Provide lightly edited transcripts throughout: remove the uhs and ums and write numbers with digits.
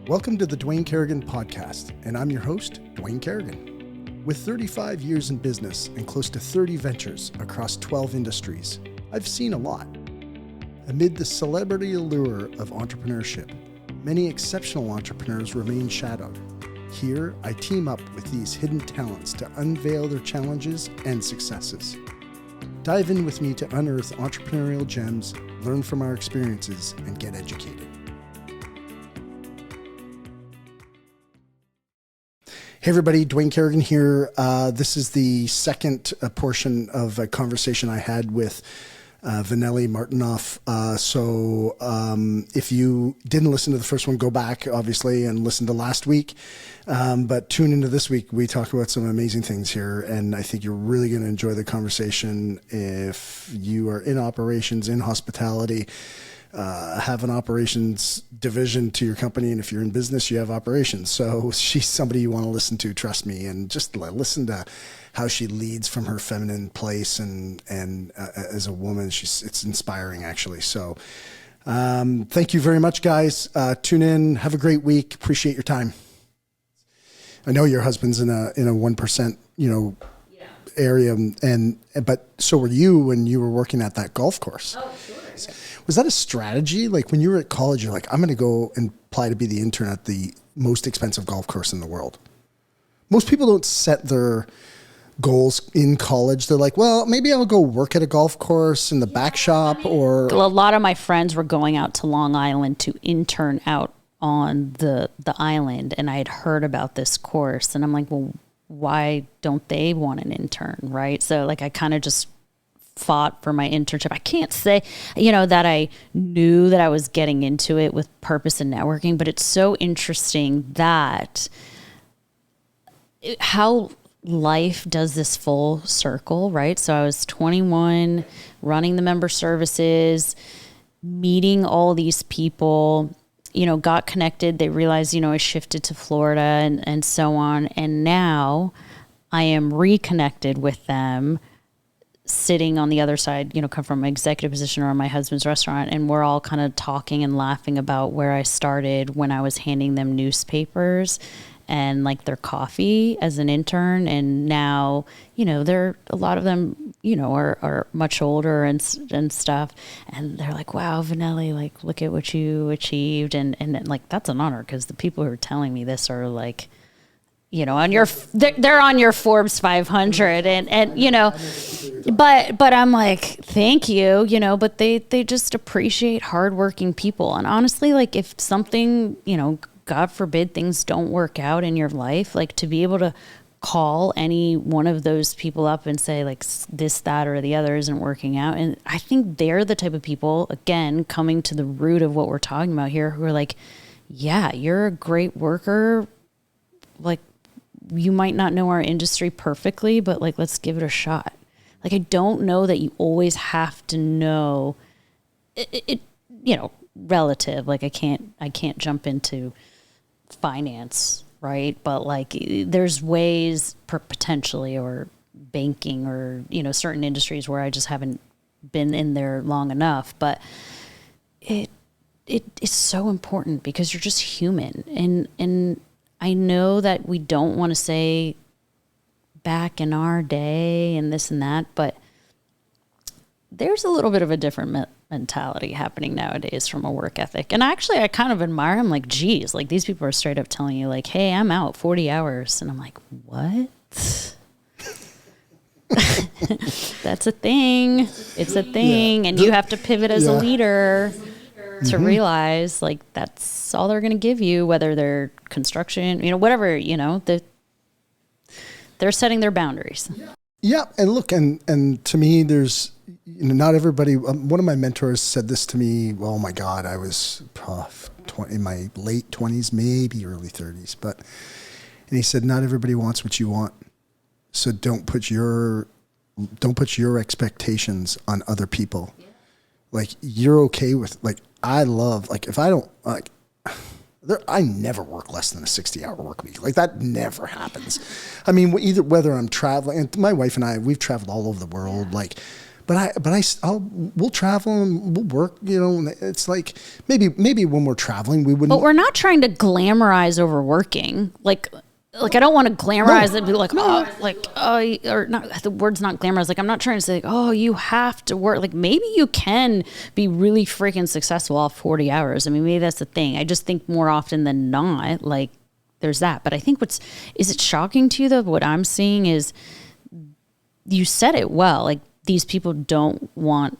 Welcome to the Dwayne Kerrigan podcast, and I'm your host, Dwayne Kerrigan. With 35 years in business and close to 30 ventures across 12 industries, I've seen a lot. Amid the celebrity allure of entrepreneurship, many exceptional entrepreneurs remain shadowed. Here, I team up with these hidden talents to unveil their challenges and successes. Dive in with me to unearth entrepreneurial gems, learn from our experiences, and get educated. Hey everybody, Dwayne Kerrigan here. This is the second portion of a conversation I had with Vaneli Martinov. If you didn't listen to the first one, go back, obviously, and listen to last week. But tune into this week. We talk about some amazing things here, and I think you're really going to enjoy the conversation. If you are in operations, in hospitality, have an operations division to your company, and if you're in business, you have operations. So she's somebody you want to listen to, trust me, and just listen to how she leads from her feminine place, and as a woman, it's inspiring, actually. So thank you very much, guys. Tune in. Have a great week. Appreciate your time. I know your husband's in a 1%, area, but so were you when you were working at that golf course. Oh, sure. Was that a strategy? Like when you were at college, you're like, I'm going to go and apply to be the intern at the most expensive golf course in the world. Most people don't set their goals in college. They're like, well, maybe I'll go work at a golf course in the back shop, or a lot of my friends were going out to Long Island to intern out on the island, and I had heard about this course, and I'm like, well, why don't they want an intern, right? So like I kind of just fought for my internship. I can't say, that I knew that I was getting into it with purpose and networking, but it's so interesting that how life does this full circle, right? So I was 21, running the member services, meeting all these people, got connected. They realized, I shifted to Florida and so on. And now I am reconnected with them, sitting on the other side, come from an executive position or my husband's restaurant. And we're all kind of talking and laughing about where I started when I was handing them newspapers and like their coffee as an intern. And now, a lot of them, are much older and stuff. And they're like, wow, Vanneli, like, look at what you achieved. And like, that's an honor, because the people who are telling me this are like, they're on your Forbes 500 but I'm like, thank you, but they just appreciate hardworking people. And honestly, like if something, God forbid things don't work out in your life, like to be able to call any one of those people up and say like this, that, or the other isn't working out. And I think they're the type of people, again, coming to the root of what we're talking about here, who are like, yeah, you're a great worker. Like, you might not know our industry perfectly, but like, let's give it a shot. Like, I don't know that you always have to know it relative. Like I can't jump into finance, right? But like there's ways potentially, or banking, or, certain industries where I just haven't been in there long enough, but it is so important because you're just human. And I know that we don't want to say back in our day and this and that, but there's a little bit of a different mentality happening nowadays from a work ethic. And actually, I kind of admire them. Like, geez, like these people are straight up telling you like, hey, I'm out 40 hours. And I'm like, what? That's a thing. It's a thing. Yeah. And you have to pivot as a leader to realize like that's all they're going to give you, whether they're construction, whatever, they're setting their boundaries. Yeah. And look, and to me, there's, not everybody, one of my mentors said this to me. Oh my God, I was in my late 20s, maybe early 30s, and he said, not everybody wants what you want. So don't put your expectations on other people. Yeah. Like you're okay with, like, I love, like, if I don't, like, I never work less than a 60-hour work week. Like that never happens. I mean, whether I'm traveling, and my wife and I, we've traveled all over the world, like, we'll travel and we'll work, you know, and it's like maybe when we're traveling, we wouldn't. But we're not trying to glamorize overworking. Like I don't want to glamorize it and be like, or not, the word's not glamorous. Like, I'm not trying to say, like, oh, you have to work. Like, maybe you can be really freaking successful off 40 hours. I mean, maybe that's the thing. I just think more often than not, like, there's that. But I think is it shocking to you, though? What I'm seeing is, you said it well. Like, these people don't want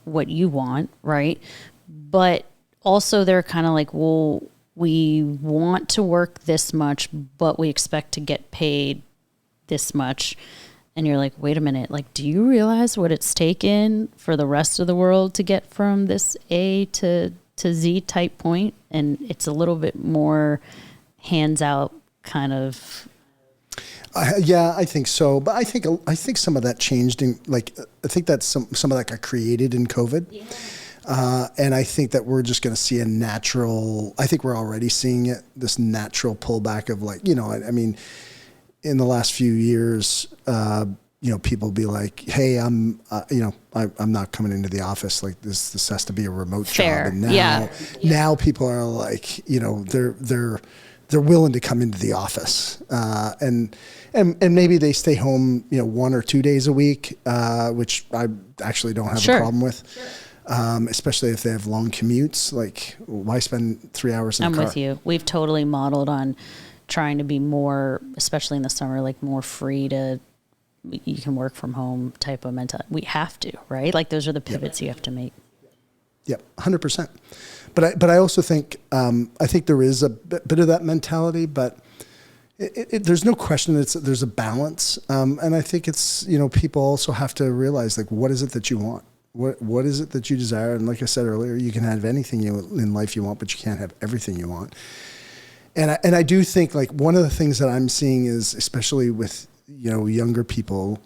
what you want, right? But also they're kind of like, well, we want to work this much, but we expect to get paid this much. And you're like, wait a minute, like, do you realize what it's taken for the rest of the world to get from this A to Z type point? And it's a little bit more hands out kind of. Yeah, I think so. But I think some of that changed in, like, I think that some of that got created in COVID. Yeah. And I think that we're just going to see I think we're already seeing it, this natural pullback of, like, you know, I mean, in the last few years, you know, people be like, hey, I'm not coming into the office. Like, this has to be a remote Fair. job. And now people are like, you know, they're willing to come into the office, and maybe they stay home, you know, 1 or 2 days a week, which I actually don't have a problem with. Sure. Especially if they have long commutes. Like, why spend 3 hours in the car? I'm with you. We've totally modeled on trying to be more, especially in the summer, like, more free to, you can work from home type of mentality. We have to, right? Like, those are the pivots you have to make. Yep, 100%. But I also think, I think there is a bit of that mentality, but there's no question there's a balance. And I think it's, you know, people also have to realize, like, what is it that you want? What is it that you desire? And like I said earlier, you can have anything in life you want, but you can't have everything you want. And I do think, like, one of the things that I'm seeing is, especially with, you know, younger people,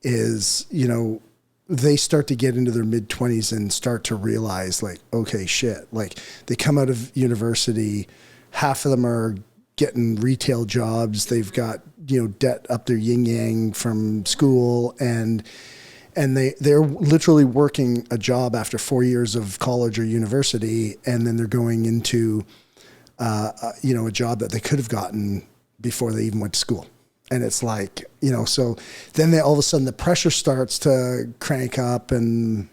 is, you know, they start to get into their mid-20s and start to realize, like, okay, shit, like, they come out of university, half of them are getting retail jobs, they've got, you know, debt up their yin-yang from school, and they're literally working a job after 4 years of college or university, and then they're going into, you know, a job that they could have gotten before they even went to school. And it's like, you know, so then all of a sudden the pressure starts to crank up, and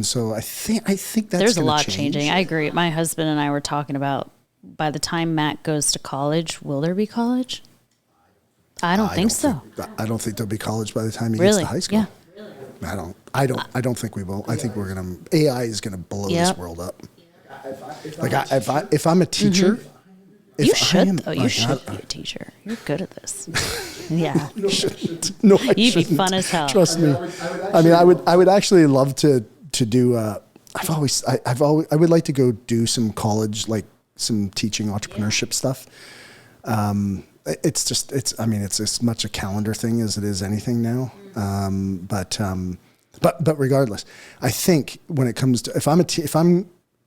so I think that's there's a lot changing. I agree. My husband and I were talking about, by the time Matt goes to college, will there be college? I don't think so. I don't think there'll be college by the time he gets to high school. Yeah. I don't think we will. I think AI is gonna blow this world up. Like, if I'm a teacher. Mm-hmm. You should be a teacher. You're good at this. Yeah. No, I You'd be shouldn't. fun as hell. Trust me. I mean, I would actually love to do. I would like to go do some college, like some teaching entrepreneurship stuff. It's as much a calendar thing as it is anything now. But regardless, I think when it comes to,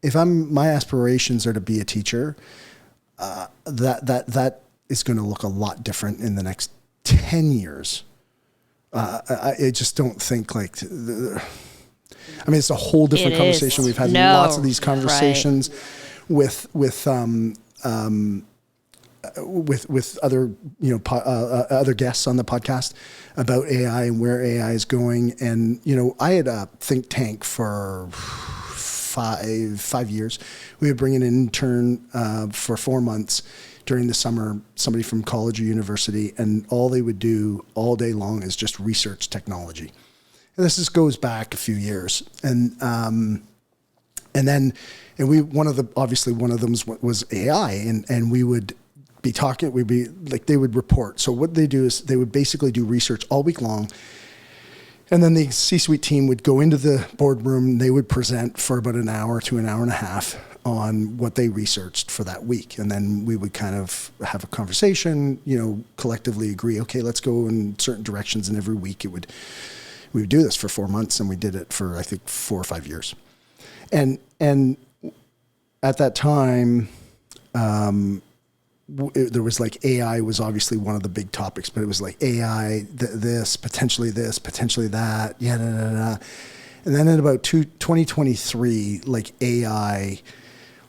if my aspirations are to be a teacher, that is going to look a lot different in the next 10 years. I just don't think, like, it's a whole different conversation. We've had lots of these conversations with other, you know, other guests on the podcast about AI and where AI is going. And, you know, I had a think tank for 5 years. We would bring in an intern for 4 months during the summer, somebody from college or university, and all they would do all day long is just research technology. And this just goes back a few years. And one of them was AI, and we would be talking, they would report. So what they do is they would basically do research all week long. And then the C-suite team would go into the boardroom. They would present for about an hour to an hour and a half on what they researched for that week. And then we would kind of have a conversation, you know, collectively agree, okay, let's go in certain directions. And every week we would do this for 4 months, and we did it for, I think, 4 or 5 years. And at that time, there was like AI was obviously one of the big topics, but it was like AI, this, potentially that, yeah, da, da, da. And then in about 2023, like AI,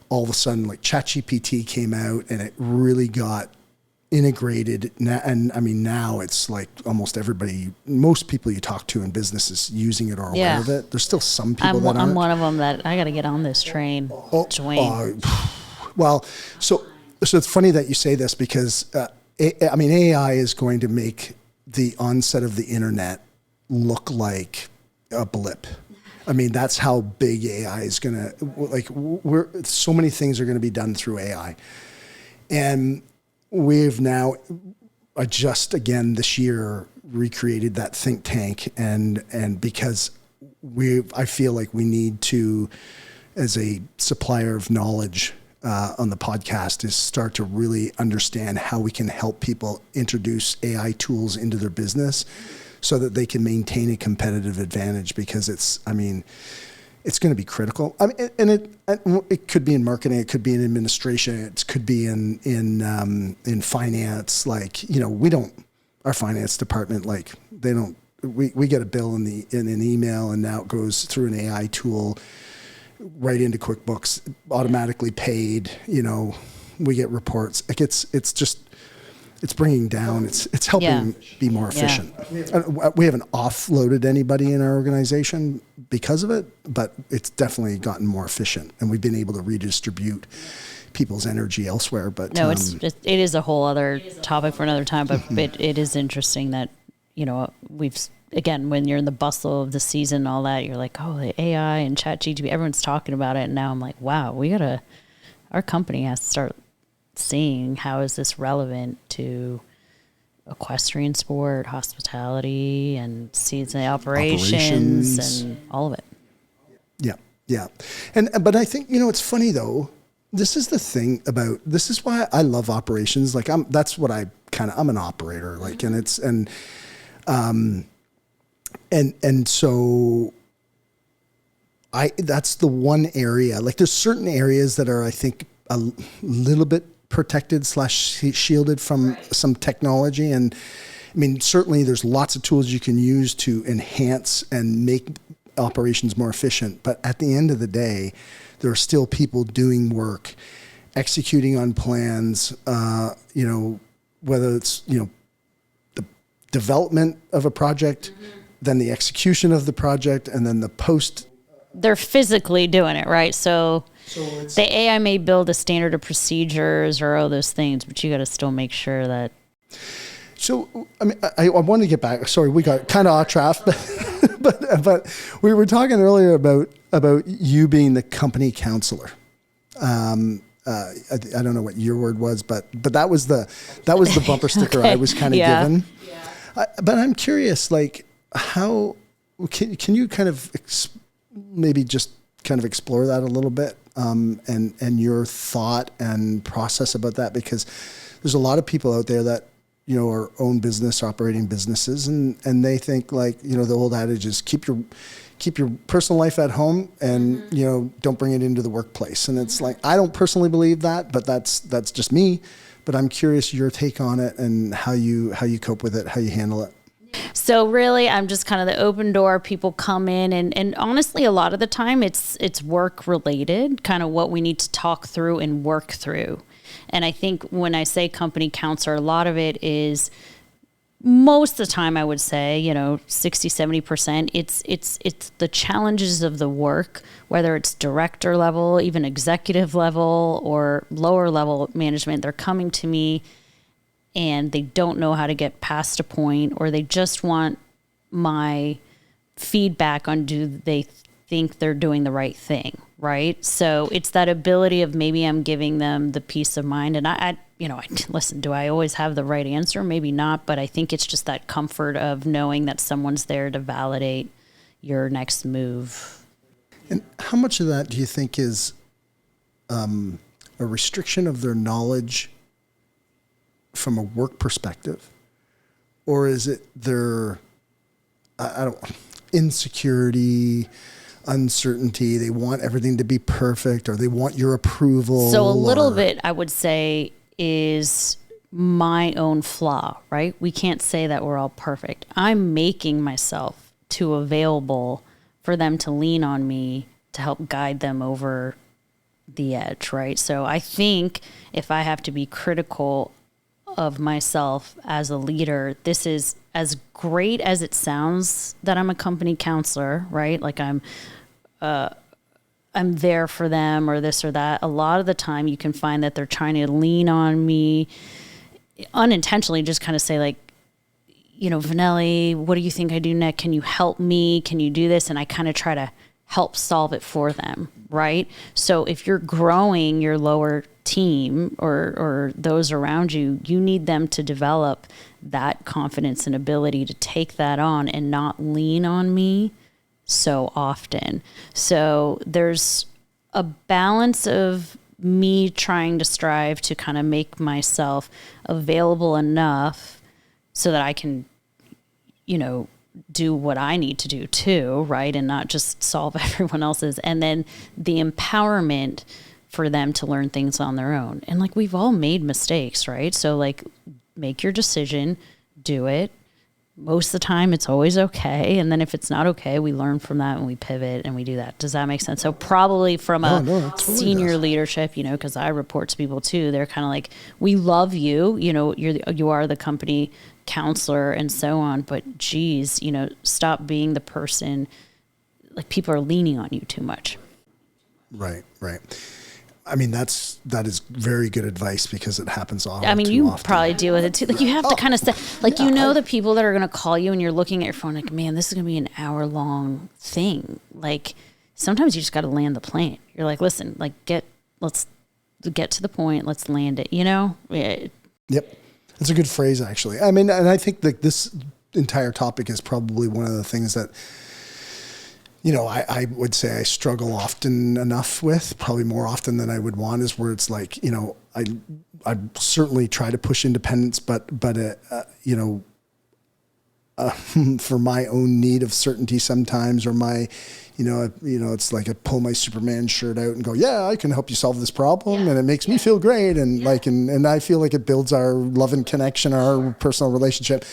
all of a sudden, like ChatGPT came out and it really got integrated. And I mean, now it's like almost everybody, most people you talk to in business is using it or aware of it. There's still some people that aren't. I'm one of them that I got to get on this train. Dwayne. Well, so it's funny that you say this because, I mean, AI is going to make the onset of the internet look like a blip. I mean, that's how big AI is going to, like, so many things are going to be done through AI. And we've now just again this year recreated that think tank. And because I feel like we need to, as a supplier of knowledge on the podcast, is start to really understand how we can help people introduce AI tools into their business so that they can maintain a competitive advantage, because it's going to be critical. I mean, and it could be in marketing, it could be in administration, it could be in finance. Like, our finance department, like we get a bill in an email, and now it goes through an AI tool right into QuickBooks, automatically paid. We get reports. Like it's bringing down, it's helping be more efficient. Yeah. We haven't offloaded anybody in our organization because of it, but it's definitely gotten more efficient, and we've been able to redistribute people's energy elsewhere. But no, it is a whole other topic for another time, but it is interesting that, again, when you're in the bustle of the season and all that, you're like, oh, the AI and ChatGPT, everyone's talking about it. And now I'm like, wow, our company has to start seeing how is this relevant to equestrian sport, hospitality, and season operations and all of it. Yeah. But I think, it's funny though. This is the thing this is why I love operations. Like I'm an operator, like, and so that's the one area, like there's certain areas that are, I think, a little bit protected / shielded from some technology. And I mean, certainly there's lots of tools you can use to enhance and make operations more efficient. But at the end of the day, there are still people doing work, executing on plans, whether it's, the development of a project, then the execution of the project, and then the post. They're physically doing it, right? So the AI may build a standard of procedures or all those things, but you got to still make sure that. So, I mean, I want to get back. Sorry, we got kind of off track, but we were talking earlier about you being the company counselor. I don't know what your word was, but that was the bumper sticker okay. I was kind of given. Yeah. But I'm curious, like, how can you kind of maybe just kind of explore that a little bit, and your thought and process about that, because there's a lot of people out there that are own business, operating businesses, and they think, like, the old adage is keep your personal life at home and don't bring it into the workplace. And it's like, I don't personally believe that, but that's just me. But I'm curious your take on it and how you cope with it, how you handle it. So really, I'm just kind of the open door. People come in, and honestly, a lot of the time it's work related, kind of what we need to talk through and work through. And I think when I say company counselor, a lot of it is, most of the time I would say, 60, 70%, it's the challenges of the work, whether it's director level, even executive level, or lower level management. They're coming to me and they don't know how to get past a point, or they just want my feedback on, do they think they're doing the right thing, right? So it's that ability of, maybe I'm giving them the peace of mind. And I listen, do I always have the right answer? Maybe not, but I think it's just that comfort of knowing that someone's there to validate your next move. And how much of that do you think is a restriction of their knowledge from a work perspective, or is it their insecurity, uncertainty? They want everything to be perfect, or they want your approval. So a little bit, I would say, is my own flaw, right? We can't say that we're all perfect. I'm making myself too available for them to lean on me to help guide them over the edge, right? So I think if I have to be critical of myself as a leader, this is as great as it sounds that I'm a company counselor, right? Like I'm there for them or this or that. A lot of the time you can find that they're trying to lean on me unintentionally, just kind of say like, you know, Vanelli, what do you think I do next? Can you help me? Can you do this? And I kind of try to help solve it for them, right? So if you're growing your lower team or those around you, you need them to develop that confidence and ability to take that on and not lean on me so often. So there's a balance of me trying to strive to kind of make myself available enough so that I can, you know, do what I need to do too, right? And not just solve everyone else's. And then the empowerment for them to learn things on their own. And like, we've all made mistakes, right? So like, make your decision, do it. Most of the time it's always okay. And then if it's not okay, we learn from that and we pivot and we do that. Does that make sense? So probably from senior leadership, you know, because I report to people too, they're kind of like, we love you, you know, you are the company counselor and so on, but geez, you know, stop being the person, like people are leaning on you too much. Right. I mean, that is very good advice because it happens often. I mean, you probably deal with it too. Like you have to kind of say, like, you know, the people that are going to call you and you're looking at your phone like, man, this is going to be an hour-long thing. Like sometimes you just got to land the plane. You're like, listen, like let's get to the point. Let's land it, you know? Yeah. Yep. That's a good phrase, actually. I mean, and I think that this entire topic is probably one of the things that, you know, I would say I struggle often enough with, probably more often than I would want, is where it's like, you know, I certainly try to push independence, but you know, for my own need of certainty sometimes, or my, you know, it's like I pull my Superman shirt out and go, yeah, I can help you solve this problem. And it makes me feel great. And like, and I feel like it builds our love and connection, our personal relationship.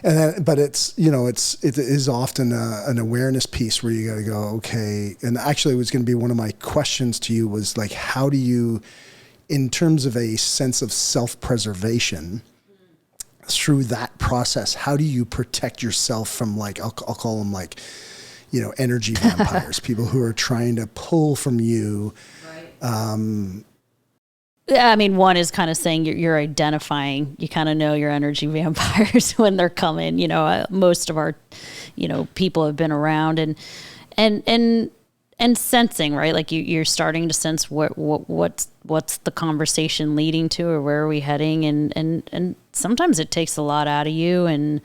And then, but it's, you know, it is often an awareness piece where you got to go, okay. And actually it was going to be one of my questions to you was like, how do you, in terms of a sense of self-preservation, through that process, how do you protect yourself from, like, I'll call them like, you know, energy vampires, people who are trying to pull from you. Right. I mean, one is kind of saying you're identifying, you kind of know your energy vampires when they're coming, you know, most of our, you know, people have been around and sensing, right? Like you're starting to sense what's the conversation leading to, or where are we heading? And sometimes it takes a lot out of you, and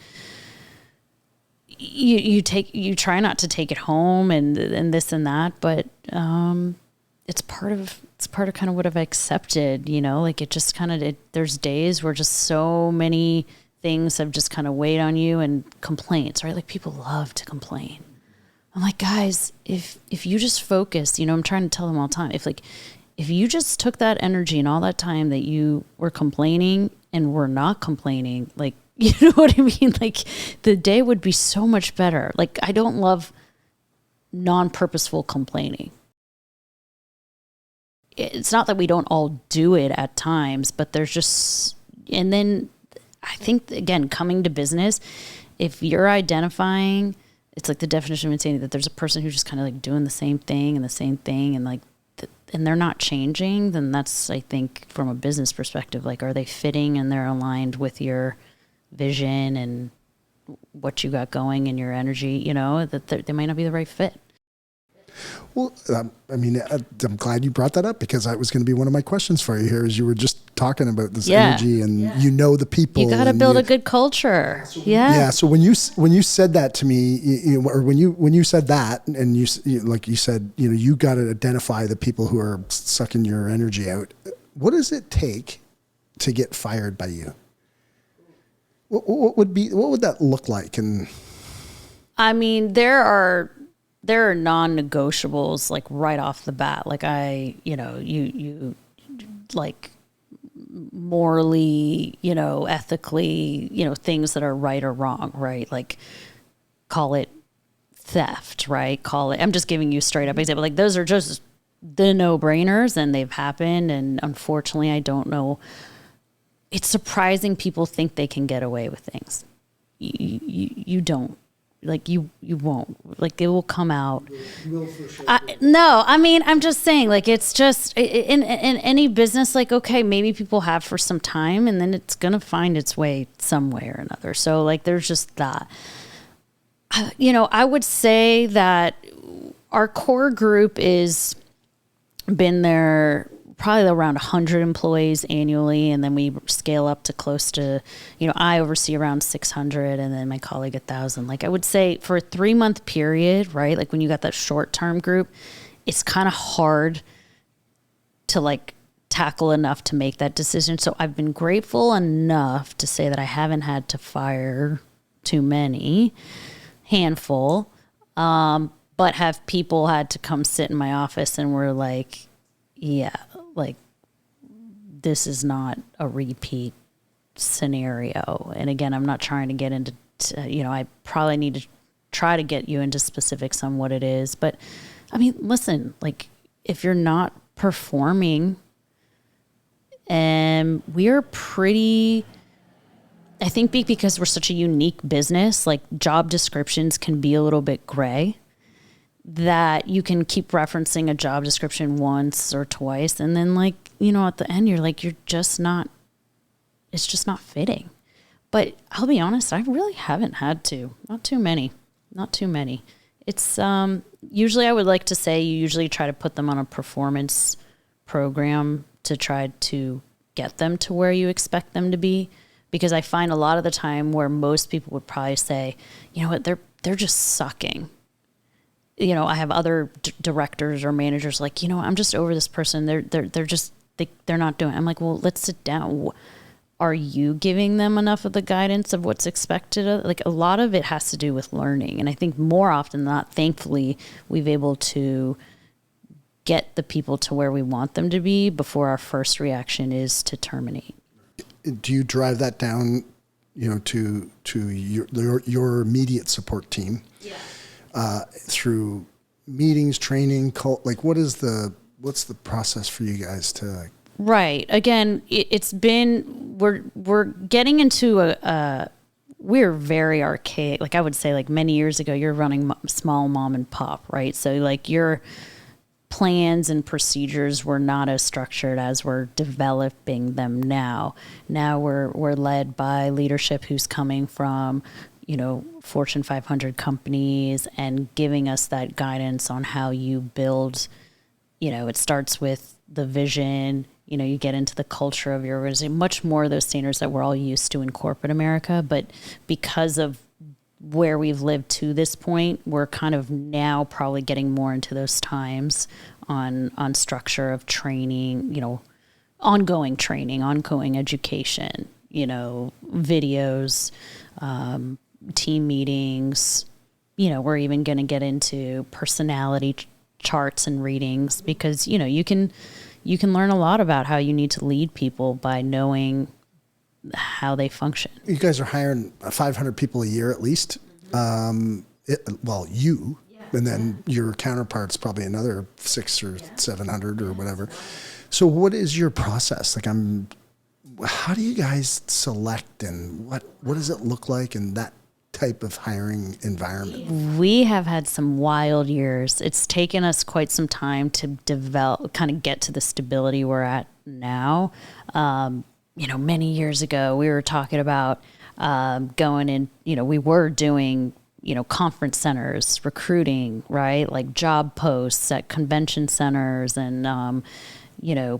you try not to take it home and this and that, but, it's part of kind of what I've accepted, you know, like it just kind of, there's days where just so many things have just kind of weighed on you, and complaints, right? Like people love to complain. I'm like, guys, if you just focus, you know, I'm trying to tell them all the time, if you just took that energy and all that time that you were complaining and were not complaining, like, you know what I mean? Like the day would be so much better. Like I don't love non-purposeful complaining. It's not that we don't all do it at times, but there's just, and then I think, again, coming to business, if you're identifying, it's like the definition of insanity, that there's a person who's just kind of like doing the same thing and like, and they're not changing, then that's, I think, from a business perspective, like, are they fitting and they're aligned with your vision and what you got going and your energy, you know, that they might not be the right fit. Well, I mean, I'm glad you brought that up, because that was going to be one of my questions for you here, as you were just talking about this energy, and you know the people. You got to build a good culture. Yeah. So when you said that to me, you know, or when you said that, and you like you said, you know, you got to identify the people who are sucking your energy out. What does it take to get fired by you? What would that look like? And I mean, there are non-negotiables, like right off the bat. Like you like morally, ethically, things that are right or wrong, right? Like call it theft, right? I'm just giving you straight up example. Like those are just the no-brainers and they've happened. And unfortunately, I don't know. It's surprising people think they can get away with things. You don't. Like you won't. Like it will come out. Will for sure. No, I mean, I'm just saying, like, it's just in any business, like, okay, maybe people have for some time and then it's going to find its way some way or another. So like, there's just that. I would say that our core group is been there probably around 100 employees annually. And then we scale up to close to, I oversee around 600 and then my colleague 1,000. Like I would say for a 3-month period, right? Like when you got that short-term group, it's kind of hard to like tackle enough to make that decision. So I've been grateful enough to say that I haven't had to fire too many, handful, but have people had to come sit in my office and were like, yeah, like this is not a repeat scenario. And again, I'm not trying to get into, I probably need to try to get you into specifics on what it is. But I mean, listen, like if you're not performing, and we're pretty, I think because we're such a unique business, like job descriptions can be a little bit gray, that you can keep referencing a job description once or twice. And then like, at the end, you're like, it's just not fitting. But I'll be honest, I really haven't had to, not too many. It's, usually I would like to say you usually try to put them on a performance program to try to get them to where you expect them to be. Because I find a lot of the time where most people would probably say, you know what, they're just sucking. I have other directors or managers like, I'm just over this person. They're not doing it. I'm like, well, let's sit down. Are you giving them enough of the guidance of what's expected? Like a lot of it has to do with learning. And I think more often than not, thankfully, we've able to get the people to where we want them to be before our first reaction is to terminate. Do you drive that down, to your immediate support team? Yeah. Through meetings, training, what's the process for you guys to? Right. Again, we're getting into we're very archaic. Like I would say like many years ago, you're running small mom and pop, right? So like your plans and procedures were not as structured as we're developing them now. Now we're led by leadership who's coming from Fortune 500 companies and giving us that guidance on how you build, it starts with the vision, you get into the culture of your organization, much more of those standards that we're all used to in corporate America. But because of where we've lived to this point, we're kind of now probably getting more into those times on structure of training, ongoing training, ongoing education, videos, team meetings, we're even going to get into personality charts and readings because, you can learn a lot about how you need to lead people by knowing how they function. You guys are hiring 500 people a year at least. And then your counterpart's probably another 600 or 700 or whatever. So what is your process? Like how do you guys select and what does it look like in that type of hiring environment? We have had some wild years. It's taken us quite some time to develop, kind of get to the stability we're at now. Many years ago, we were talking about going in, we were doing, conference centers, recruiting, right? Like job posts at convention centers and,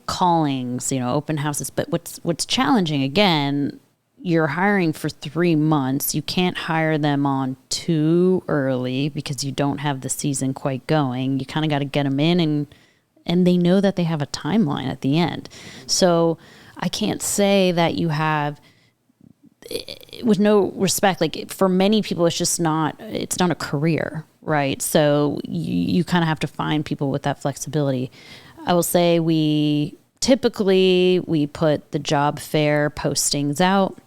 callings, open houses. But what's challenging, again, you're hiring for 3 months. You can't hire them on too early because you don't have the season quite going. You kind of got to get them in and they know that they have a timeline at the end. So I can't say that you have, with no respect, like for many people, it's not a career, right? So you kind of have to find people with that flexibility. I will say we typically we put the job fair postings out.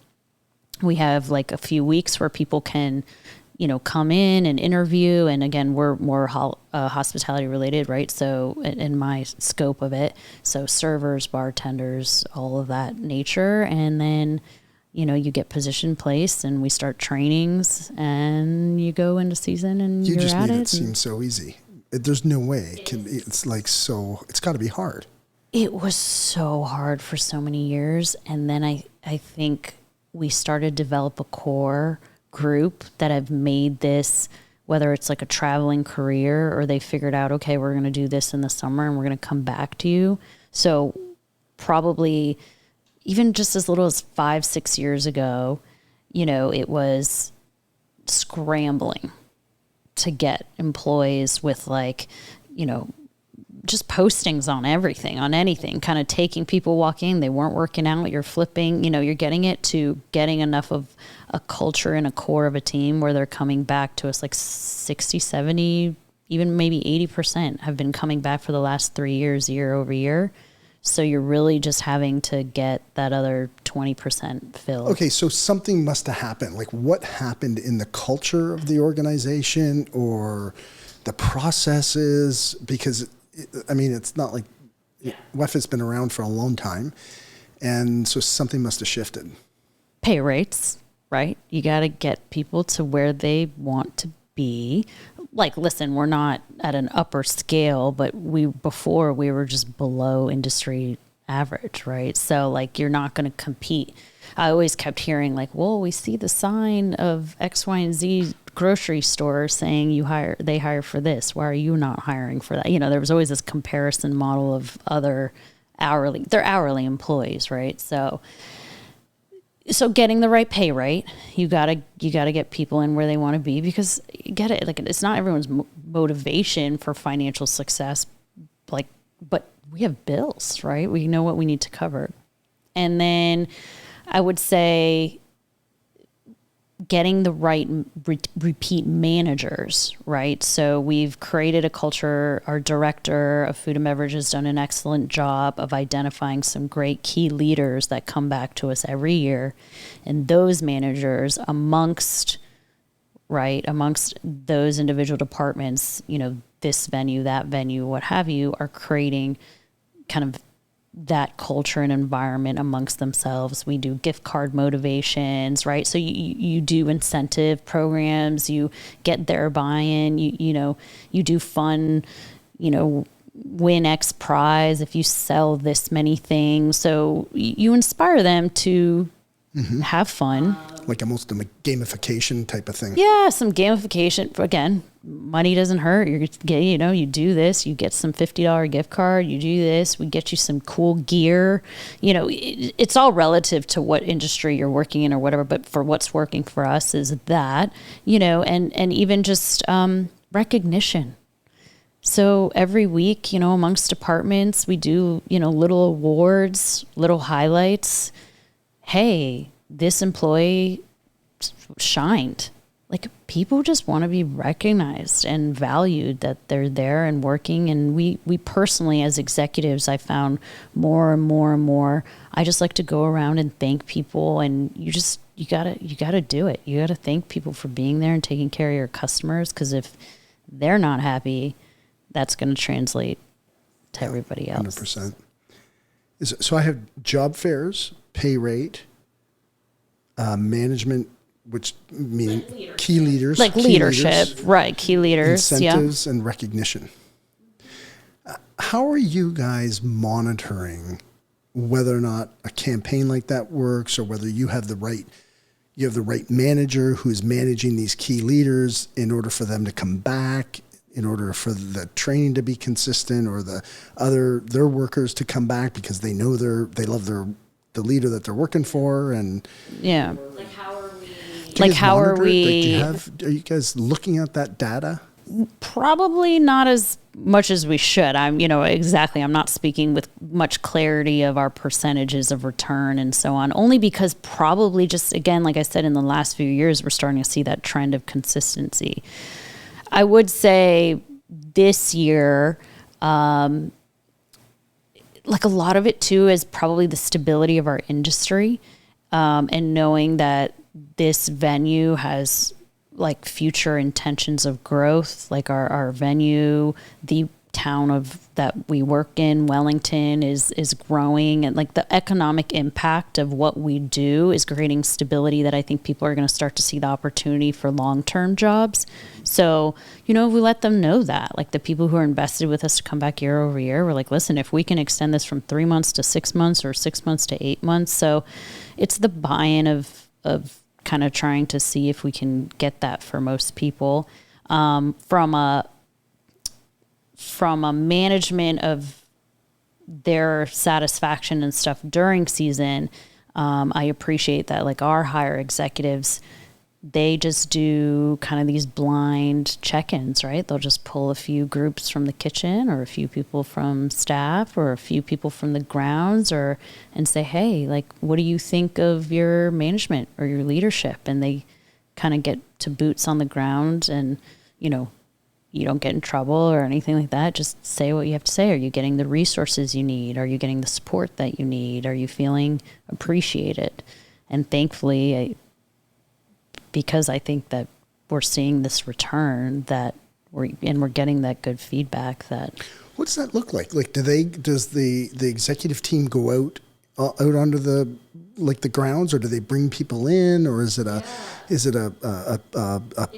We have like a few weeks where people can, come in and interview. And again, we're more hospitality related, right? So in my scope of it, so servers, bartenders, all of that nature. And then, you get position placed and we start trainings and you go into season and you you're just at made it. it seem so easy. There's no way. It's like, so it's got to be hard. It was so hard for so many years. And then I think we started to develop a core group that have made this, whether it's like a traveling career or they figured out, okay, we're going to do this in the summer and we're going to come back to you. So probably even just as little as 5-6 years ago, it was scrambling to get employees with like, just postings on everything, on anything, kind of taking people walking, they weren't working out, you're flipping, you're getting it to getting enough of a culture and a core of a team where they're coming back to us like 60, 70, even maybe 80% have been coming back for the last 3 years, year over year. So you're really just having to get that other 20% filled. Okay, so something must have happened. Like what happened in the culture of the organization or the processes? Because it's not like WEFA's been around for a long time. And so something must have shifted. Pay rates, right? You got to get people to where they want to be. Like, listen, we're not at an upper scale, but before we were just below industry average, right? So like, you're not going to compete. I always kept hearing like, well, we see the sign of X, Y, and Z grocery store saying they hire for this. Why are you not hiring for that? There was always this comparison model of other they're hourly employees, right? So getting the right pay rate, you gotta get people in where they want to be, because you get it. Like, it's not everyone's motivation for financial success, like, but we have bills, right? We know what we need to cover. And then I would say getting the right repeat managers, right? So we've created a culture. Our director of food and beverage has done an excellent job of identifying some great key leaders that come back to us every year. And those managers amongst those individual departments, this venue, that venue, what have you, are creating kind of that culture and environment amongst themselves. We do gift card motivations, right? So you do incentive programs, you get their buy-in, you do fun, win X prize if you sell this many things. So you inspire them to have fun. Like almost a gamification type of thing. Yeah, some gamification. Again, money doesn't hurt. You do this, you get some $50 gift card, you do this, we get you some cool gear. It's all relative to what industry you're working in or whatever, but for what's working for us is that, and even just recognition. So every week, amongst departments, we do, little awards, little highlights. Hey, this employee shined. Like, people just want to be recognized and valued that they're there and working. And we personally, as executives, I found more and more and more, I just like to go around and thank people. And you gotta do it. You gotta thank people for being there and taking care of your customers. Because if they're not happy, that's going to translate to everybody else. 100%. So I have job fairs, pay rate, management, which mean key leaders. Like leadership, right, key leaders. Incentives and recognition. How are you guys monitoring whether or not a campaign like that works, or whether you have the right manager who's managing these key leaders in order for them to come back, in order for the training to be consistent, or their workers to come back because they know they love the leader that they're working for? And yeah, are you guys looking at that data? Probably not as much as we should. I'm not speaking with much clarity of our percentages of return and so on, only because probably just, again, like I said, in the last few years, we're starting to see that trend of consistency. I would say this year, like a lot of it too is probably the stability of our industry, and knowing that this venue has like future intentions of growth, like our venue, the town of that we work in, Wellington, is growing, and like the economic impact of what we do is creating stability that I think people are going to start to see the opportunity for long-term jobs. So, we let them know that, like the people who are invested with us to come back year over year, we're like, listen, if we can extend this from 3 months to 6 months or 6 months to 8 months. So it's the buy-in of kind of trying to see if we can get that for most people. From a management of their satisfaction and stuff during season, I appreciate that. Like our higher executives, they just do kind of these blind check-ins, right? They'll just pull a few groups from the kitchen or a few people from staff or a few people from the grounds and say, hey, like, what do you think of your management or your leadership? And they kind of get to boots on the ground and, you don't get in trouble or anything like that. Just say what you have to say. Are you getting the resources you need? Are you getting the support that you need? Are you feeling appreciated? And thankfully, because I think that we're seeing this return that we're getting that good feedback. That what does that look like? Like, does the executive team go out onto the grounds, or do they bring people in, or is it a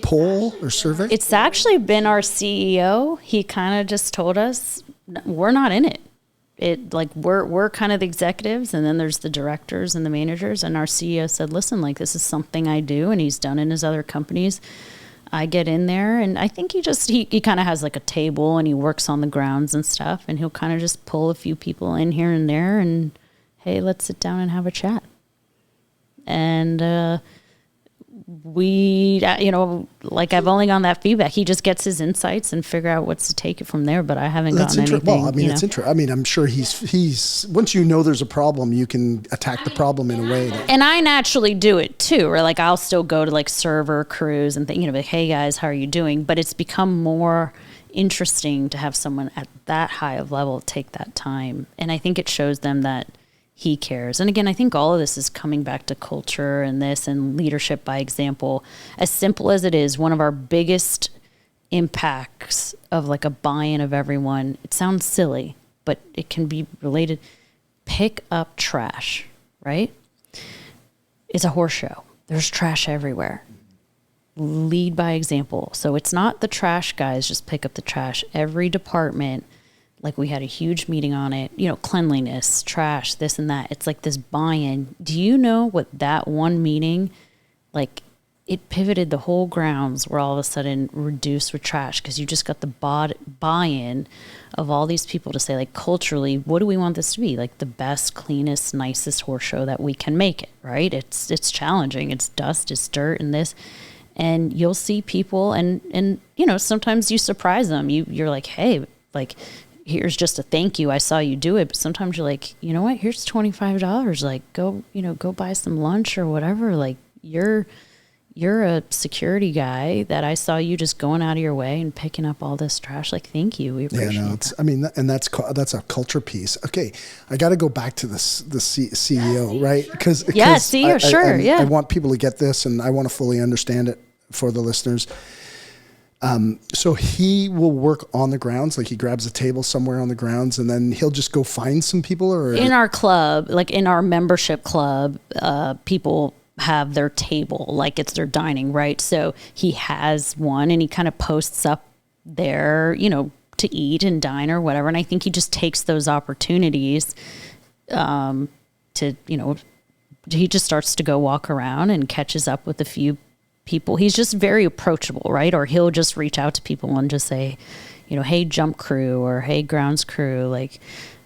poll or survey? It's actually been our CEO. He kind of just told us we're not in it. We're kind of the executives, and then there's the directors and the managers, and our CEO said, listen, like, this is something I do, and he's done in his other companies. I get in there, and I think he kind of has like a table, and he works on the grounds and stuff, and he'll kind of just pull a few people in here and there, and hey, let's sit down and have a chat. And we, like, I've only gotten that feedback. He just gets his insights and figure out what's to take it from there, but I haven't gotten anything. Well, I mean, it's interesting. I mean, I'm sure he's once there's a problem, you can attack the problem in a way. And I naturally do it too, or like I'll still go to like server crews and like, hey guys, how are you doing? But it's become more interesting to have someone at that high of level take that time. And I think it shows them that he cares. And again, I think all of this is coming back to culture and leadership by example. As simple as it is, one of our biggest impacts of like a buy-in of everyone, it sounds silly, but it can be related. Pick up trash, right? It's a horse show. There's trash everywhere. Lead by example. So it's not the trash guys just pick up the trash. Every department, like we had a huge meeting on it, cleanliness, trash, this and that. It's like this buy-in. Do you know what that one meeting, like it pivoted the whole grounds where all of a sudden reduced with trash because you just got the buy-in of all these people to say, like, culturally, what do we want this to be? Like the best, cleanest, nicest horse show that we can make it, right? It's challenging. It's dust, it's dirt and this. And you'll see people and sometimes you surprise them. You're like, hey, like, here's just a thank you. I saw you do it. But sometimes you're like, you know what? Here's $25. Like, go buy some lunch or whatever. Like, you're a security guy that I saw you just going out of your way and picking up all this trash. Like, thank you. We appreciate that. And that's a culture piece. Okay, I got to go back to the CEO, right? Because CEO, sure, I want people to get this, and I want to fully understand it for the listeners. So he will work on the grounds, like he grabs a table somewhere on the grounds and then he'll just go find some people, or in our club, like in our membership club, people have their table, like it's their dining, right? So he has one and he kind of posts up there, to eat and dine or whatever. And I think he just takes those opportunities, he just starts to go walk around and catches up with a few people. He's just very approachable, right? Or he'll just reach out to people and just say, hey, jump crew, or hey, grounds crew, like,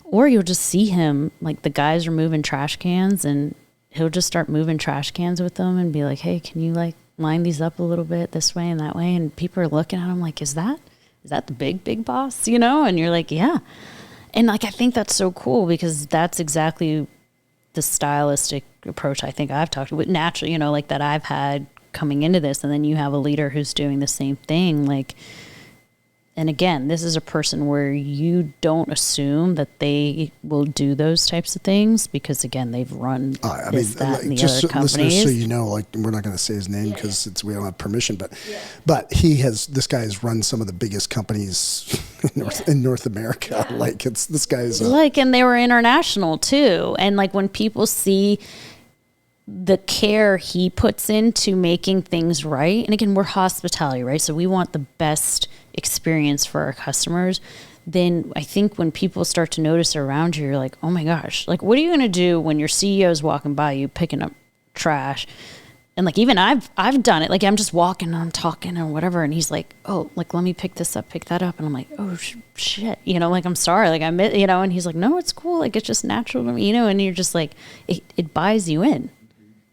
or you'll just see him, like the guys are moving trash cans and he'll just start moving trash cans with them and be like, hey, can you like line these up a little bit this way and that way? And people are looking at him like, is that the big boss, And you're like, yeah. And like, I think that's so cool because that's exactly the stylistic approach I think I've talked with naturally, like that I've had coming into this. And then you have a leader who's doing the same thing. Like, and again, this is a person where you don't assume that they will do those types of things because, again, they've run this, that, and the other companies. Listeners, so you know, like, we're not going to say his name because we don't have permission, but this guy has run some of the biggest companies in North America. Yeah. Like, this guy's and they were international too. And like, when people see the care he puts into making things right, and again, we're hospitality, right? So we want the best experience for our customers. Then I think when people start to notice around you, you're like, oh my gosh, like, what are you going to do when your CEO is walking by you picking up trash? And like, even I've done it. Like, I'm just walking, I'm talking and whatever, and he's like, oh, like, let me pick this up, pick that up, and I'm like, oh shit, like, I'm sorry, like, and he's like, no, it's cool, like, it's just natural to me, and you're just like, it buys you in.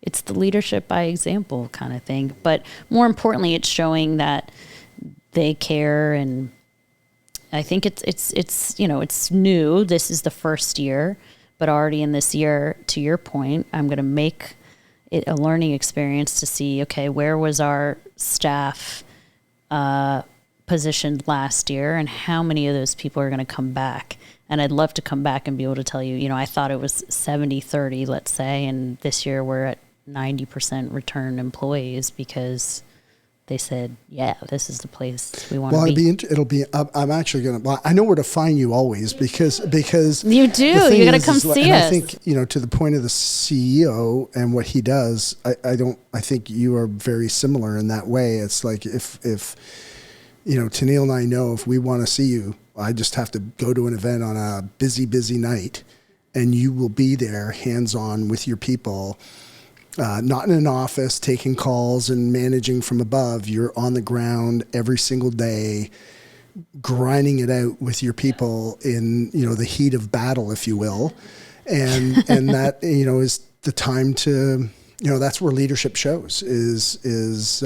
It's the leadership by example kind of thing. But more importantly, it's showing that they care. And I think it's new. This is the first year, but already in this year, to your point, I'm going to make it a learning experience to see, okay, where was our staff positioned last year and how many of those people are going to come back? And I'd love to come back and be able to tell you, I thought it was 70-30, let's say, and this year we're at 90% return employees because they said, yeah, this is the place we want to be. It'll be, I'm actually going to, I know where to find you always because you do, you got to come see us. I think, to the point of the CEO and what he does, I think you are very similar in that way. It's like, if Tennille and I know if we want to see you, I just have to go to an event on a busy night and you will be there hands-on with your people. Not in an office taking calls and managing from above. You're on the ground every single day, grinding it out with your people in, the heat of battle, if you will. And that, is the time to, that's where leadership shows is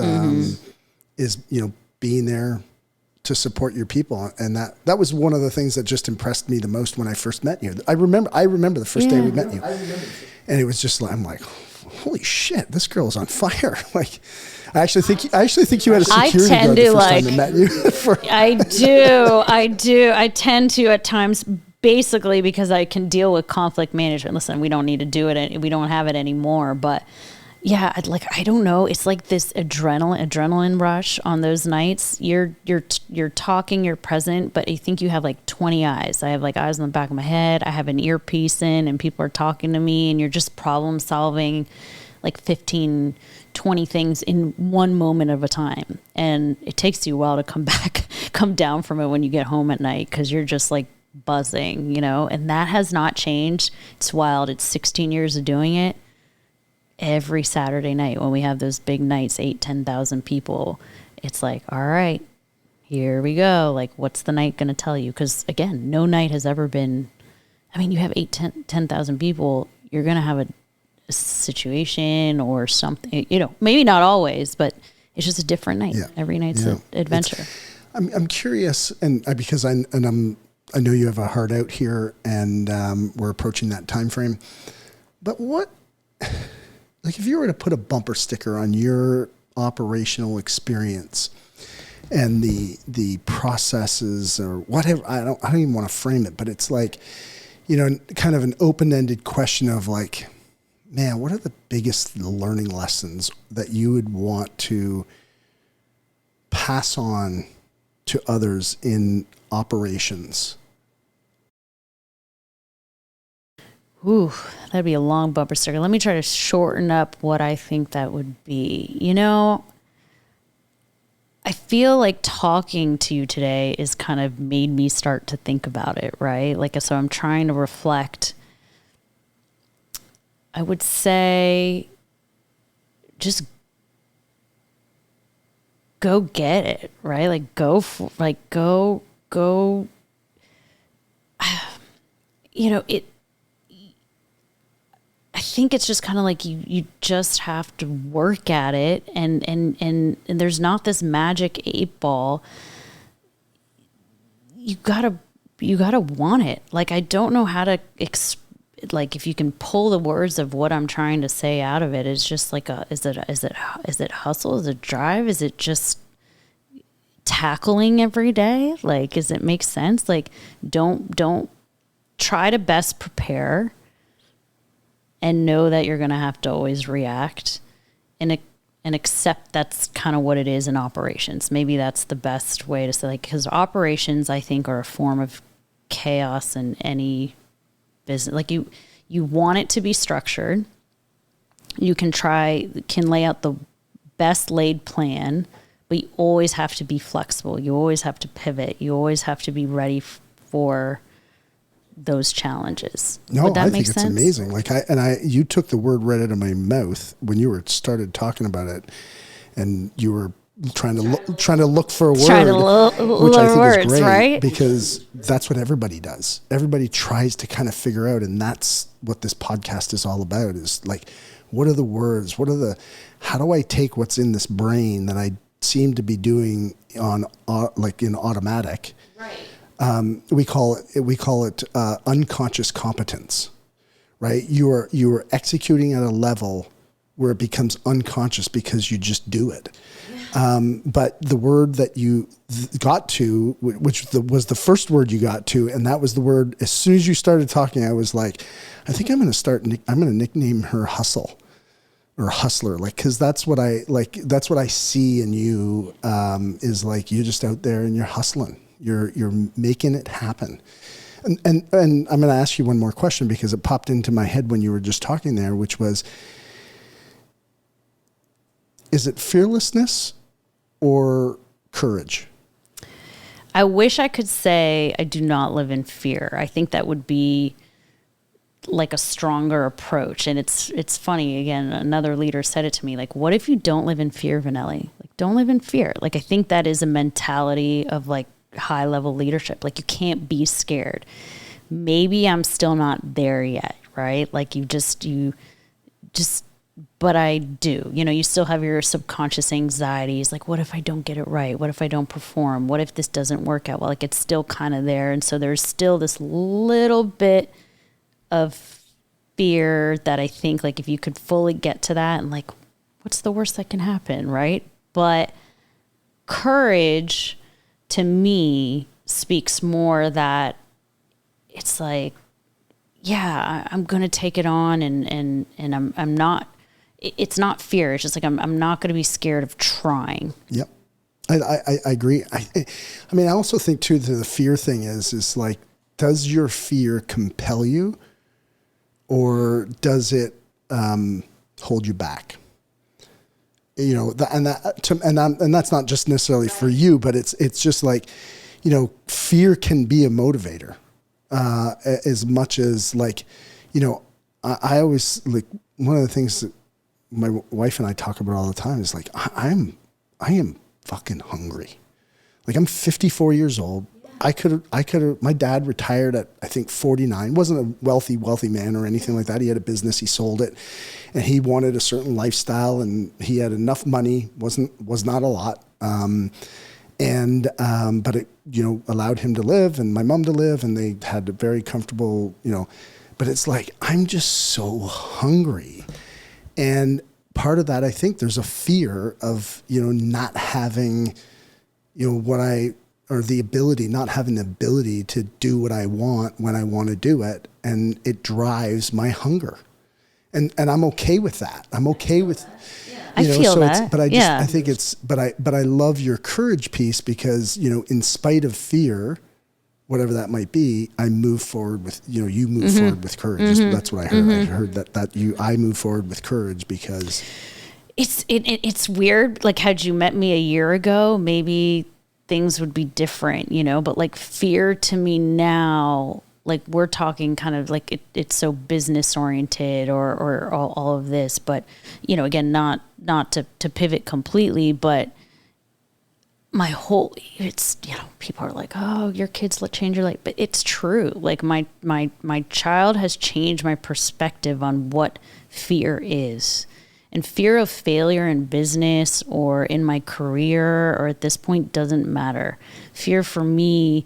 being there to support your people. And that was one of the things that just impressed me the most when I first met you. I remember the first day we met you. And it was just like, I'm like, holy shit, this girl is on fire. Like, I actually think you had a security guard the first time I met you. I do. I tend to at times, basically because I can deal with conflict management. Listen, we don't need to do it. We don't have it anymore. But yeah, I don't know. It's like this adrenaline rush on those nights. You're talking, you're present, but I think you have like 20 eyes. I have like eyes on the back of my head. I have an earpiece in and people are talking to me and you're just problem solving like 15, 20 things in one moment of a time. And it takes you a while to come down from it when you get home at night because you're just like buzzing, and that has not changed. It's wild. It's 16 years of doing it. Every Saturday night when we have those big nights, 10,000 people, it's like, all right, here we go. Like, what's the night going to tell you? Because again, no night has ever been, you have 10,000 people, you're going to have a situation or something, maybe not always, but it's just a different night. Yeah. Every night's an adventure. I'm curious, and because I know you have a heart out here and we're approaching that time frame, but what, like, if you were to put a bumper sticker on your operational experience and the processes or whatever, I don't even want to frame it, but it's like, kind of an open-ended question of like, man, what are the biggest learning lessons that you would want to pass on to others in operations? Ooh, that'd be a long bumper sticker. Let me try to shorten up what I think that would be. I feel like talking to you today is kind of made me start to think about it, right? Like, so I'm trying to reflect. I would say just go get it, right? Like, go. I think it's just kind of like you just have to work at it and there's not this magic 8 ball. You gotta want it. Like, I don't know how to if you can pull the words of what I'm trying to say out of it. It's just like is it hustle? Is it drive? Is it just tackling every day? Like, does it make sense? Like, don't try to best prepare and know that you're going to have to always react and accept that's kind of what it is in operations. Maybe that's the best way to say, like, because operations, I think, are a form of chaos in any business. Like, you want it to be structured. You can lay out the best laid plan, but you always have to be flexible. You always have to pivot. You always have to be ready for those challenges. No, Would that I make think sense? it's amazing. You took the word right out of my mouth when you started talking about it, and you were trying to look for a word, which I think is great, right? Because that's what everybody does. Everybody tries to kind of figure out, and that's what this podcast is all about. Is like, what are the words? How do I take what's in this brain that I seem to be doing in automatic? Right. We call it unconscious competence, right? You are executing at a level where it becomes unconscious because you just do it. But the word that you got to, which was the first word you got to, and that was the word. As soon as you started talking, I was like, I think I'm going to nickname her Hustle. Or hustler, like, because that's what I see in you, is like, you're just out there and you're hustling. You're making it happen. And I'm going to ask you one more question because it popped into my head when you were just talking there, which was, is it fearlessness or courage? I wish I could say I do not live in fear. I think that would be like a stronger approach. And it's funny, again, another leader said it to me, like, what if you don't live in fear, Vanelli? Like, don't live in fear. Like, I think that is a mentality of like high level leadership. Like, you can't be scared. Maybe I'm still not there yet, right? Like, but I do, you still have your subconscious anxieties. Like, what if I don't get it right? What if I don't perform? What if this doesn't work out well? Like, it's still kind of there. And so there's still this little bit of fear that I think, like, if you could fully get to that, and like, what's the worst that can happen, right? But courage to me speaks more that it's like, yeah, I'm going to take it on, and I'm not, it's not fear. It's just like, I'm not going to be scared of trying. Yep. I agree. I mean, I also think too, that the fear thing is like, does your fear compel you? Or does it hold you back? And that's not just necessarily for you, but it's just like, fear can be a motivator as much as like, I always, like, one of the things that my wife and I talk about all the time is like, I am fucking hungry. Like, I'm 54 years old. I could have, my dad retired at, I think, 49, wasn't a wealthy man or anything like that. He had a business, he sold it, and he wanted a certain lifestyle, and he had enough money, was not a lot. But it, allowed him to live and my mom to live, and they had a very comfortable, but it's like, I'm just so hungry. And part of that, I think there's a fear of, not having, not having the ability to do what I want when I want to do it. And it drives my hunger. And I'm okay with that. I'm okay with, I feel that. But I think but I love your courage piece because, in spite of fear, whatever that might be, I move forward with, you move forward with courage. Mm-hmm. That's what I heard. I heard I move forward with courage because it's weird. Like, had you met me a year ago, maybe things would be different, but like, fear to me now, like, we're talking kind of like it's so business oriented or all of this, but again, not to pivot completely, but my whole, it's, people are like, oh, your kids change your life, but it's true. Like, my child has changed my perspective on what fear is. And fear of failure in business or in my career or at this point doesn't matter. Fear for me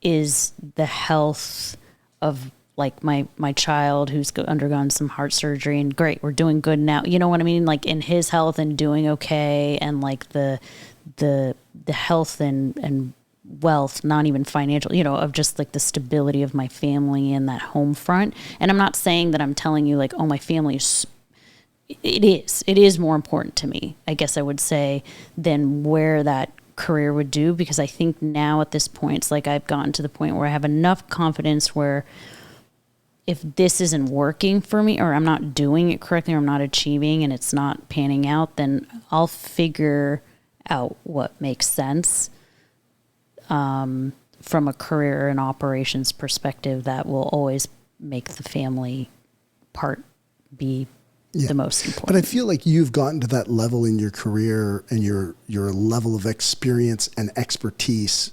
is the health of like my child who's undergone some heart surgery, and great, we're doing good now. You know what I mean? Like in his health and doing okay, and like the health and wealth, not even financial, you know, of just like the stability of my family and that home front. And I'm not saying that I'm telling you like, oh, my family is, it is more important to me, I guess I would say, than where that career would do, because I think now at this point, it's like I've gotten to the point where I have enough confidence where if this isn't working for me, or I'm not doing it correctly, or I'm not achieving and it's not panning out, then I'll figure out what makes sense from a career and operations perspective that will always make the family part be the most important. But I feel like you've gotten to that level in your career, and your level of experience and expertise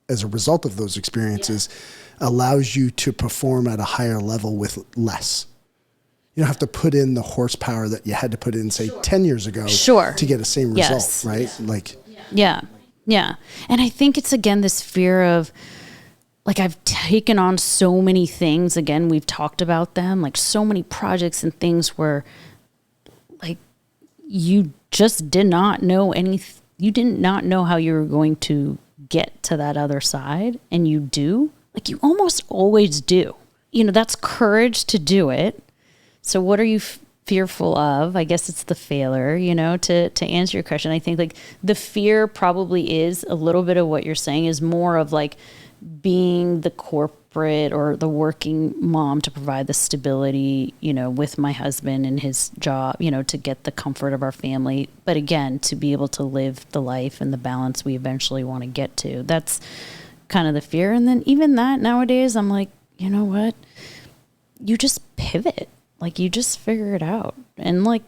as a result of those experiences allows you to perform at a higher level with less. You don't have to put in the horsepower that you had to put in, say, 10 years ago to get the same result, right? Like, Yeah. And I think it's, again, this fear of, like, I've taken on so many things. Again, we've talked about them, like so many projects and things where, like, you just did not know you did not know how you were going to get to that other side. And you do. Like, you almost always do. You know, that's courage to do it. So what are you fearful of? I guess it's the failure, you know, to answer your question. I think like the fear probably is a little bit of what you're saying, is more of like being the corporate or the working mom to provide the stability, you know, with my husband and his job, you know, to get the comfort of our family. But again, to be able to live the life and the balance we eventually want to get to. That's kind of the fear. And then even that nowadays, I'm like, you know what? You just pivot. Like, you just figure it out. And like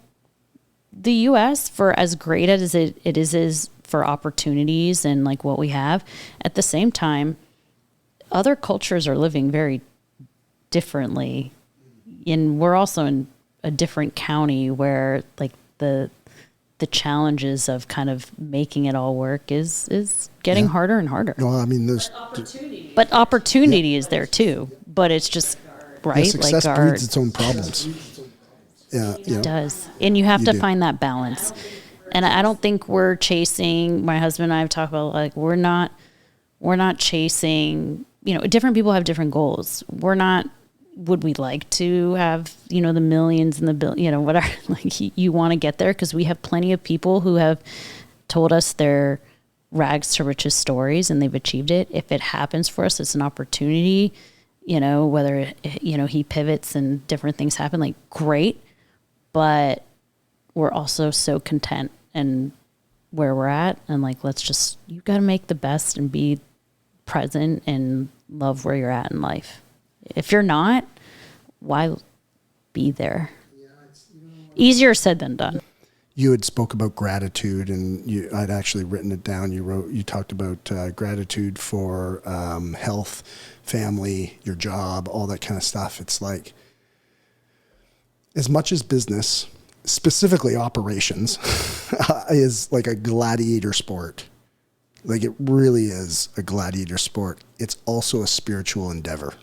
the US, for as great as it is for opportunities and like what we have, at the same time, other cultures are living very differently. And we're also in a different county where like the challenges of kind of making it all work is getting harder and harder. Well, I mean, but opportunity is there too. But it's just, right? Success breeds its own problems. Yeah, it does. And you have to find that balance. And I don't think we're chasing, my husband and I have talked about, like, we're not chasing, you know, different people have different goals. We're not, would we like to have, you know, the millions and the you know, whatever, like you want to get there, because we have plenty of people who have told us their rags to riches stories and they've achieved it. If it happens for us, it's an opportunity. You know, whether, you know, he pivots and different things happen, like, great. But we're also so content and where we're at. And like, you got to make the best and be present and love where you're at in life. If you're not, why be there? Easier said than done. You had spoke about gratitude, and I'd actually written it down. You talked about gratitude for health, family, your job, all that kind of stuff. It's like, as much as business, specifically operations, is like a gladiator sport. Like, it really is a gladiator sport. It's also a spiritual endeavor.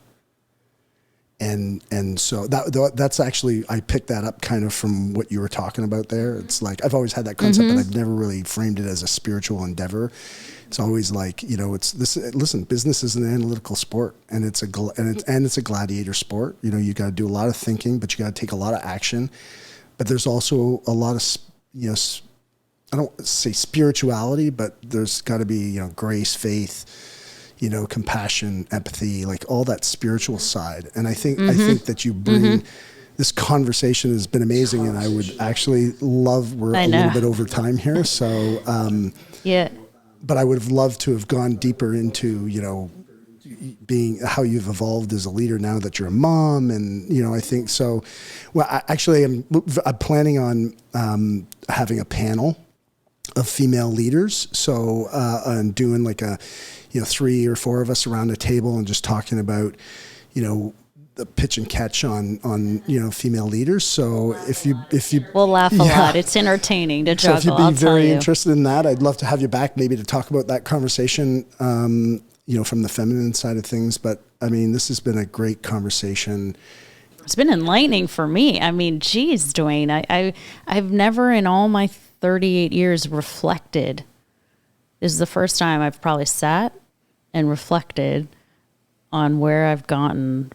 And so that's actually, I picked that up kind of from what you were talking about there. It's like, I've always had that concept, but I've never really framed it as a spiritual endeavor. It's always like, you know, it's this, listen, business is an analytical sport, and it's a gladiator sport. You know, you got to do a lot of thinking, but you got to take a lot of action. But there's also a lot of, you know, I don't say spirituality, but there's got to be, you know, grace, faith, you know, compassion, empathy, like all that spiritual side. And I think that you bring this conversation has been amazing, and I would actually love, we're a little bit over time here. So, but I would have loved to have gone deeper into, you know, being how you've evolved as a leader now that you're a mom. And, you know, I think so. Well, I'm planning on having a panel of female leaders. So, and doing like a, you know, 3 or 4 of us around a table and just talking about, you know, the pitch and catch on, you know, female leaders. So if you we'll laugh a lot. It's entertaining to juggle. So if you'd be very interested in that, I'd love to have you back maybe to talk about that conversation, you know, from the feminine side of things. But I mean, this has been a great conversation. It's been enlightening for me. I mean, geez, Dwayne, I've never in all my 38 years reflected. This is the first time I've probably sat and reflected on where I've gotten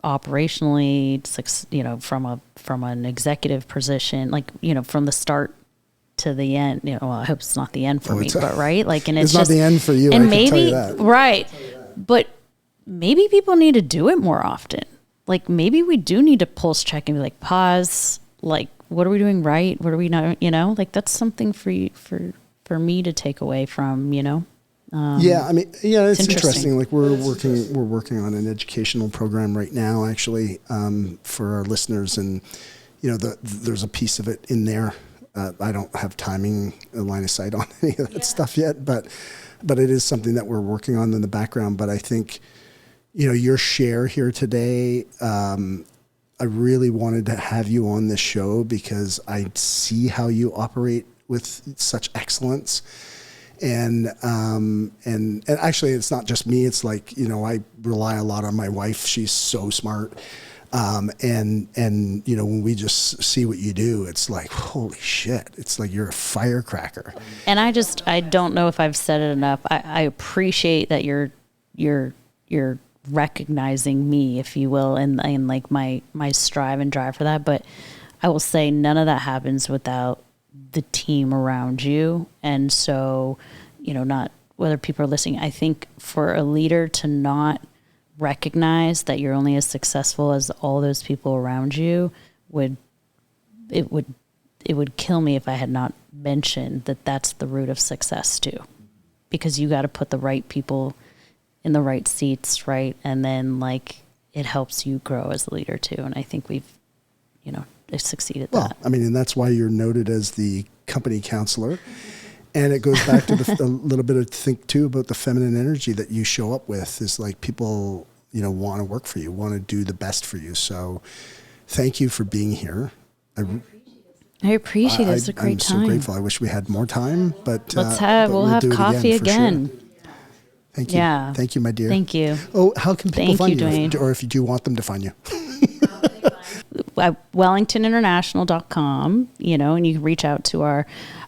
operationally, from an executive position, from the start to the end. Well, I hope it's not the end for me, but right, and it's not the end for you. And I maybe can tell you that. Right, but maybe people need to do it more often. Maybe we do need to pulse check and be pause. What are we doing right? What are we not? That's something for you, for me to take away from. Yeah, I mean, it's interesting. We're working on an educational program right now, actually, for our listeners, and there's a piece of it in there. I don't have timing, a line of sight on any of that stuff yet, but it is something that we're working on in the background. But I think, your share here today, I really wanted to have you on this show because I see how you operate with such excellence. And actually it's not just me. It's I rely a lot on my wife. She's so smart. And when we just see what you do, it's holy shit. It's you're a firecracker. And I don't know if I've said it enough. I appreciate that you're recognizing me, if you will, and my strive and drive for that. But I will say none of that happens without the team around you. And so, not whether people are listening, I think for a leader to not recognize that you're only as successful as all those people around you would kill me if I had not mentioned that that's the root of success too, because you got to put the right people in the right seats, right? And then it helps you grow as a leader too. And I think we've, succeeded. Well, I mean, and that's why you're noted as the company counselor. And it goes back to a little bit of think too about the feminine energy that you show up with is people, want to work for you, want to do the best for you. So thank you for being here. I appreciate it. It's a great time. I'm so grateful. I wish we had more time, but we'll have coffee again. Sure. Thank you. Yeah. Thank you, my dear. Thank you. Oh, how can people find you? Dwayne. Or if you do want them to find you? At wellingtoninternational.com, and you can reach out to our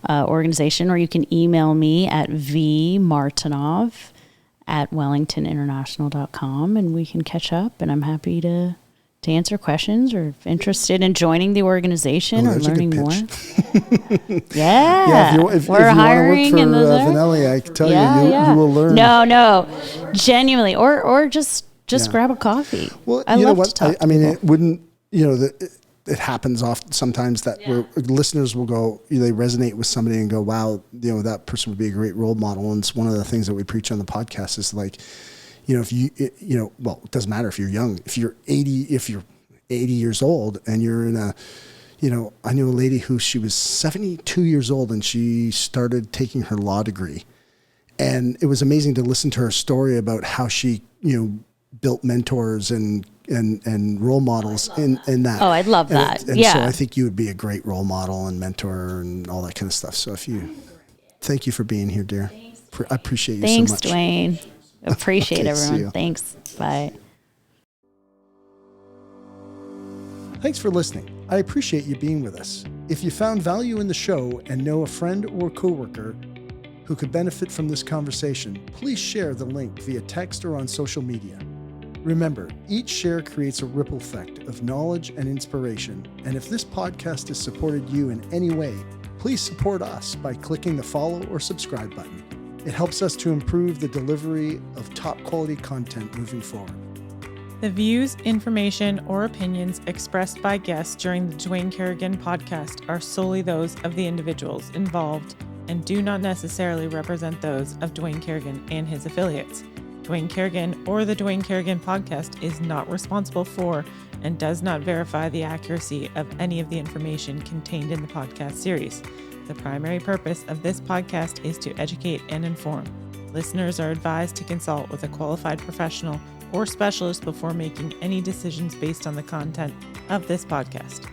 organization, or you can email me at vmartinov@wellingtoninternational.com, and we can catch up, and I'm happy to answer questions, or if interested in joining the organization or learning more. Yeah. If we're hiring want to work for Vanelli, I can tell you will learn. No, genuinely, or just grab a coffee. Well, I love to talk to people. it wouldn't, it happens often sometimes that where listeners will go, they resonate with somebody and go, wow, that person would be a great role model. And it's one of the things that we preach on the podcast is if it doesn't matter if you're young, if you're 80 years old and you're in I knew a lady who she was 72 years old and she started taking her law degree. And it was amazing to listen to her story about how she, built mentors and role models in that. Oh, I'd love that. So I think you would be a great role model and mentor and all that kind of stuff. So thank you for being here, dear. I appreciate you so much. Thanks, Dwayne. Appreciate everyone. Thanks. Bye. Thanks for listening. I appreciate you being with us. If you found value in the show and know a friend or coworker who could benefit from this conversation, please share the link via text or on social media. Remember, each share creates a ripple effect of knowledge and inspiration. And if this podcast has supported you in any way, please support us by clicking the follow or subscribe button. It helps us to improve the delivery of top quality content moving forward. The views, information, or opinions expressed by guests during the Dwayne Kerrigan podcast are solely those of the individuals involved and do not necessarily represent those of Dwayne Kerrigan and his affiliates. Dwayne Kerrigan or the Dwayne Kerrigan podcast is not responsible for and does not verify the accuracy of any of the information contained in the podcast series. The primary purpose of this podcast is to educate and inform. Listeners are advised to consult with a qualified professional or specialist before making any decisions based on the content of this podcast.